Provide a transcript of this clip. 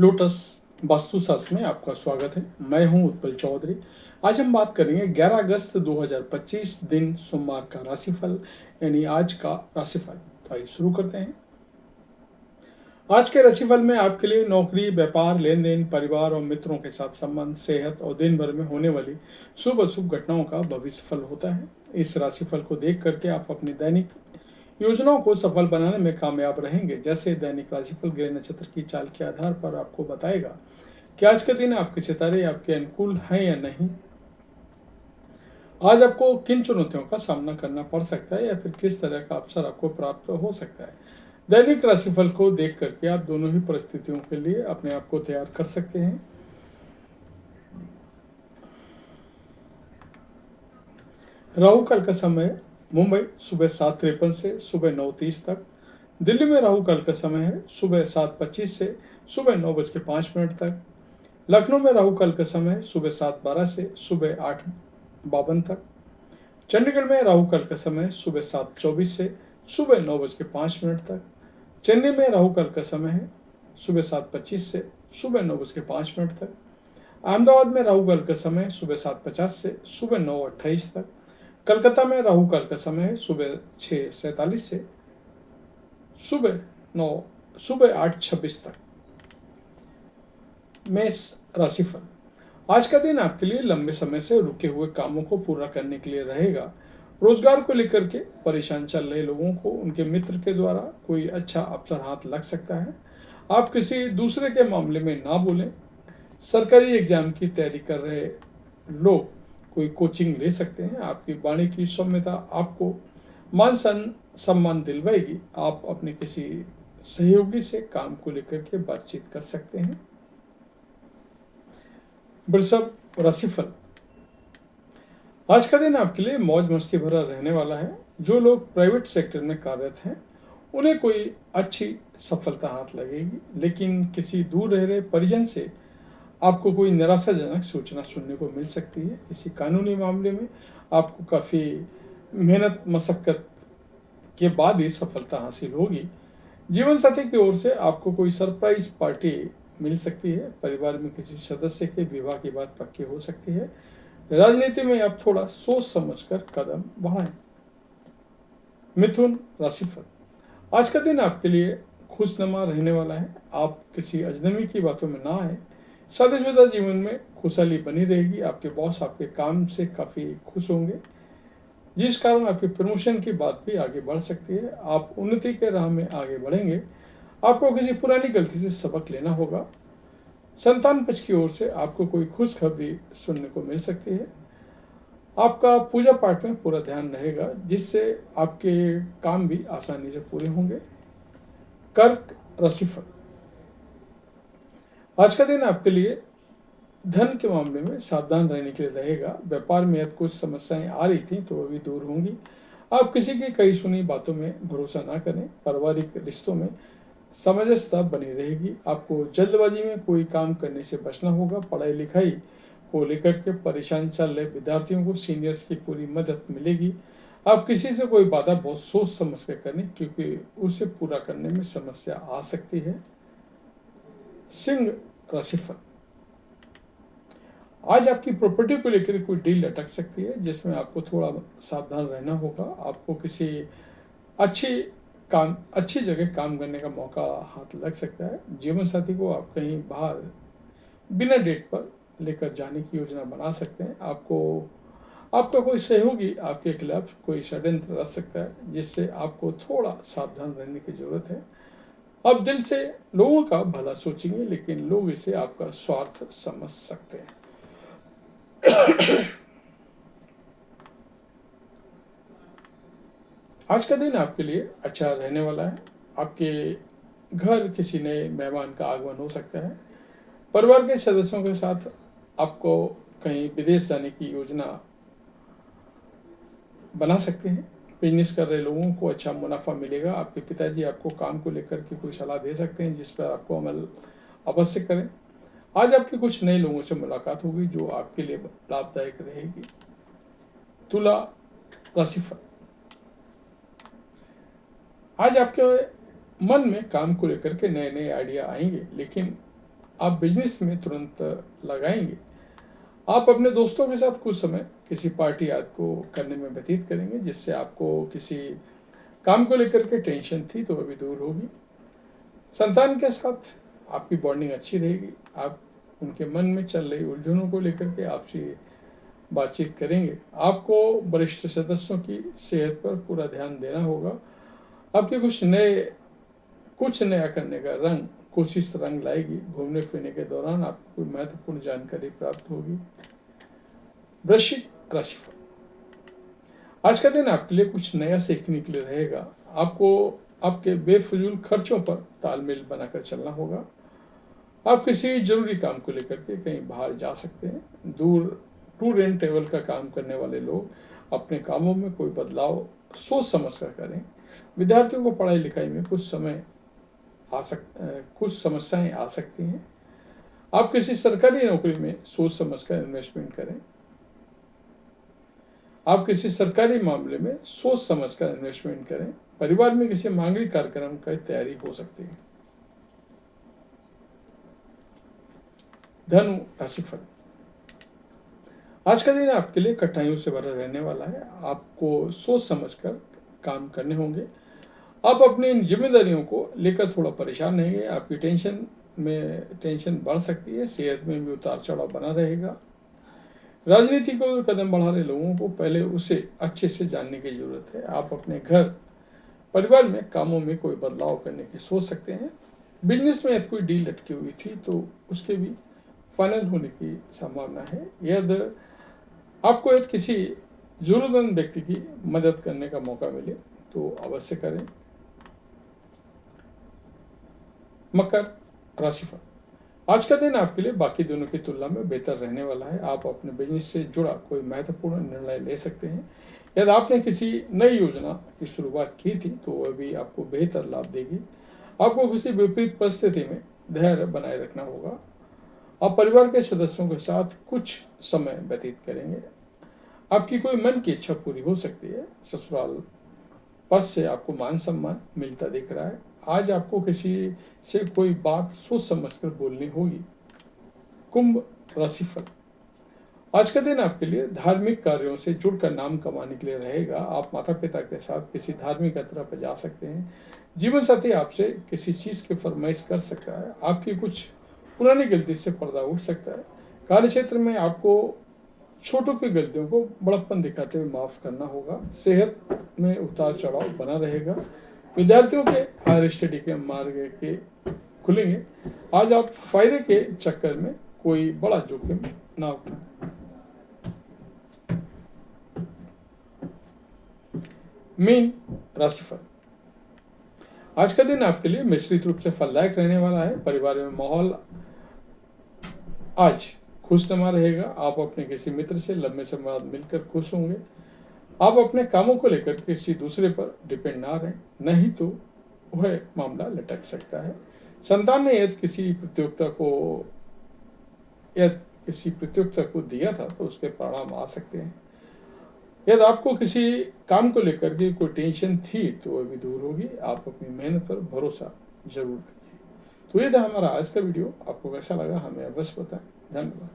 Lotus वास्तुशास्त्र में आपका स्वागत है। मैं हूं उत्पल चौधरी। आज हम बात करेंगे 11 अगस्त 2025 दिन सोमवार का राशिफल, यानी आज का राशिफल। तो आइए शुरू करते हैं। आज के राशिफल में आपके लिए नौकरी, व्यापार, लेन देन, परिवार और मित्रों के साथ संबंध, सेहत और दिन भर में होने वाली शुभ अशुभ घटनाओं का भविष्यफल होता है। इस राशिफल को देख करके आप अपनी दैनिक योजनाओं को सफल बनाने में कामयाब रहेंगे। जैसे दैनिक राशिफल ग्रह नक्षत्र की चाल के आधार पर आपको बताएगा कि आज के दिन आपके सितारे आपके अनुकूल हैं या नहीं। आज आपको किन चुनौतियों का सामना करना पड़ सकता है या फिर किस तरह का अवसर आपको प्राप्त हो सकता है। दैनिक राशिफल को देख करके आप दोनों ही परिस्थितियों के लिए अपने आप को तैयार कर सकते हैं। राहु काल का समय मुंबई सुबह 7:53 से सुबह 9:30 तक। दिल्ली में राहु काल का समय है सुबह 7:25 से सुबह 9:05 तक। लखनऊ में राहु काल का समय है सुबह 7:12 से सुबह 8:52 तक। चंडीगढ़ में राहु काल का समय सुबह 7:24 से सुबह 9:05 तक। चेन्नई में राहु काल का समय है सुबह 7:25 से सुबह 9:05 तक। अहमदाबाद में राहु काल का समय सुबह 7:50 से सुबह 9:28 तक। कलकत्ता में राहु काल का समय है सुबह 6:47 से सुबह 8:26 तक। मेष राशिफल। आज का दिन आपके लिए लंबे समय से रुके हुए कामों को पूरा करने के लिए रहेगा। रोजगार को लेकर के परेशान चल रहे लोगों को उनके मित्र के द्वारा कोई अच्छा अवसर हाथ लग सकता है। आप किसी दूसरे के मामले में ना बोलें। सरकारी एग्जाम की तैयारी कर रहे लोग कोई कोचिंग ले सकते हैं। आपकी वाणी की सौम्यता आपको मान सम्मान दिलवाएगी। आप अपने किसी सहयोगी से काम को लेकर के बातचीत कर सकते हैं। वृषभ राशिफल। आज का दिन आपके लिए मौज मस्ती भरा रहने वाला है। जो लोग प्राइवेट सेक्टर में कार्यरत हैं उन्हें कोई अच्छी सफलता हाथ लगेगी, लेकिन किसी दूर रह रहे परिजन से आपको कोई निराशाजनक सूचना सुनने को मिल सकती है। किसी कानूनी मामले में आपको काफ़ी मेहनत मशक्कत के बाद ही सफलता हासिल होगी। जीवन साथी की ओर से आपको कोई सरप्राइज पार्टी मिल सकती है। परिवार में किसी सदस्य के विवाह की बात पक्की हो सकती है। राजनीति में आप थोड़ा सोच समझकर कदम बढ़ाएं। मिथुन राशिफल। आज का दिन आपके लिए खुशनुमा रहने वाला है। आप किसी अजनबी की बातों में ना आए। शादीशुदा जीवन में खुशहाली बनी रहेगी। आपके बॉस आपके काम से काफ़ी खुश होंगे, जिस कारण आपकी प्रमोशन की बात भी आगे बढ़ सकती है। आप उन्नति के राह में आगे बढ़ेंगे। आपको किसी पुरानी गलती से सबक लेना होगा। संतान पक्ष की ओर से आपको कोई खुशखबरी सुनने को मिल सकती है। आपका पूजा पाठ में पूरा ध्यान रहेगा, जिससे आपके काम भी आसानी से पूरे होंगे। कर्क राशिफल। आज का दिन आपके लिए धन के मामले में सावधान रहने के लिए रहेगा। व्यापार में यदि कुछ समस्याएं आ रही थी तो वो भी दूर होंगी। आप किसी की कही सुनी बातों में भरोसा ना करें। पारिवारिक रिश्तों में समंजसता बनी रहेगी। आपको जल्दबाजी में कोई काम करने से बचना होगा। पढ़ाई लिखाई को लेकर के परेशान चल रहे विद्यार्थियों को सीनियर्स की पूरी मदद मिलेगी। आप किसी से कोई बाधा बहुत सोच समझ कर करें, क्योंकि उसे पूरा करने में समस्या आ सकती है। सिंह राशिफल। आज आपकी प्रॉपर्टी को लेकर कोई डील अटक सकती है, जिसमें आपको थोड़ा सावधान रहना होगा। आपको किसी अच्छी जगह काम करने का मौका हाथ लग सकता है। जीवन साथी को आप कहीं बाहर बिना डेट पर लेकर जाने की योजना बना सकते हैं। आपका कोई सहयोगी आपके खिलाफ कोई षड्यंत्र रच सकता है, जिससे आपको थोड़ा सावधान रहने की जरूरत है। आप दिल से लोगों का भला सोचेंगे, लेकिन लोग इसे आपका स्वार्थ समझ सकते हैं। आज का दिन आपके लिए अच्छा रहने वाला है। आपके घर किसी नए मेहमान का आगमन हो सकता है। परिवार के सदस्यों के साथ आपको कहीं विदेश जाने की योजना बना सकते हैं। बिजनेस कर रहे लोगों को अच्छा मुनाफा मिलेगा। आपके पिताजी आपको काम को लेकर के कोई सलाह दे सकते हैं, जिस पर आपको अमल अवश्य करें। आज आपकी कुछ नए लोगों से मुलाकात होगी जो आपके लिए लाभदायक रहेगी। तुला राशिफल। आज आपके मन में काम को लेकर के नए नए आइडिया आएंगे, लेकिन आप बिजनेस में तुरंत लगाएंगे। आप अपने दोस्तों के साथ कुछ समय किसी पार्टी आदि को करने में व्यतीत करेंगे, जिससे आपको किसी काम को लेकर के टेंशन थी तो वह भी दूर होगी। संतान के साथ आपकी बॉन्डिंग अच्छी रहेगी। आप उनके मन में चल रही उलझनों को लेकर के आपसे बातचीत करेंगे। आपको वरिष्ठ सदस्यों की सेहत पर पूरा ध्यान देना होगा। आपके कुछ नया करने का कोशिश रंग लाएगी। घूमने फिरने के दौरान आपको कोई महत्वपूर्ण जानकारी प्राप्त होगी। वृश्चिक राशिफल, आज का दिन आपके लिए कुछ नया सीखने के लिए रहेगा। आपको आपके बेफजूल खर्चों पर तालमेल बनाकर चलना होगा। आप किसी जरूरी काम को लेकर के कहीं बाहर जा सकते हैं। टूर एंड ट्रेवल का काम करने वाले लोग अपने कामों में कोई बदलाव सोच समझ कर करें। विद्यार्थियों को पढ़ाई लिखाई में कुछ समस्याएं आ सकती हैं। आप किसी सरकारी नौकरी में सोच समझ कर इन्वेस्टमेंट करें। आप किसी सरकारी मामले में सोच समझ कर इन्वेस्टमेंट करें। परिवार में किसी मांगलिक कार्यक्रम की तैयारी हो सकती है। धनु राशिफल, आज का दिन आपके लिए कठिनाइयों से भरा रहने वाला है। आपको सोच समझकर काम करने होंगे। आप अपनी इन जिम्मेदारियों को लेकर थोड़ा परेशान रहेंगे। आपकी टेंशन बढ़ सकती है। सेहत में भी उतार चढ़ाव बना रहेगा। राजनीति को कदम बढ़ा रहे लोगों को पहले उसे अच्छे से जानने की जरूरत है। आप अपने घर परिवार में कामों में कोई बदलाव करने की सोच सकते हैं। बिजनेस में यदि कोई डील अटकी हुई थी तो उसके भी फाइनल होने की संभावना है। यदि आपको यदि किसी जरूरतमंद व्यक्ति की मदद करने का मौका मिले तो अवश्य करें। मकर राशिफल, आज का दिन आपके लिए बाकी दिनों की तुलना में बेहतर रहने वाला है। आप अपने बिजनेस से जुड़ा कोई महत्वपूर्ण निर्णय ले सकते हैं। यदि आपने किसी नई योजना की शुरुआत की थी तो वह भी आपको बेहतर लाभ देगी। आपको किसी विपरीत परिस्थिति में धैर्य बनाए रखना होगा। आप परिवार के सदस्यों के साथ कुछ समय व्यतीत करेंगे। आपकी कोई मन की इच्छा पूरी हो सकती है। ससुराल पद से आपको मान सम्मान मिलता दिख रहा है। आज आपको किसी से कोई बात सोच समझकर बोलनी होगी। कुंभ राशिफल, आज का दिन आपके लिए धार्मिक कार्यों से जुड़कर नाम कमाने के लिए रहेगा। आप माता पिता के साथ किसी धार्मिक यात्रा पर जा सकते हैं। जीवन साथी आपसे किसी चीज की फरमाइश कर सकता है। आपकी कुछ पुरानी गलती से पर्दा उठ सकता है। कार्य क्षेत्र में आपको छोटों की गलतियों को बड़प्पन दिखाते हुए माफ करना होगा। सेहत में उतार चढ़ाव बना रहेगा। विद्यार्थियों के हायर स्टडी के मार्ग के खुलेंगे। आज आप फायदे के चक्कर में कोई बड़ा जोखिम ना उठाएं। मीन राशिफल, आज का दिन आपके लिए मिश्रित रूप से फलदायक रहने वाला है। परिवार में माहौल आज खुशनुमा रहेगा। आप अपने किसी मित्र से लंबे समय बाद मिलकर खुश होंगे। आप अपने कामों को लेकर किसी दूसरे पर डिपेंड ना रहें, नहीं तो वह मामला लटक सकता है। संतान ने यदि किसी प्रतियोगिता को दिया था तो उसके परिणाम आ सकते हैं। यदि आपको किसी काम को लेकर के कोई टेंशन थी तो वह भी दूर होगी। आप अपनी मेहनत पर भरोसा जरूर रखिए। तो ये था हमारा आज का वीडियो। आपको कैसा लगा हमें अवश्य बताएं। धन्यवाद।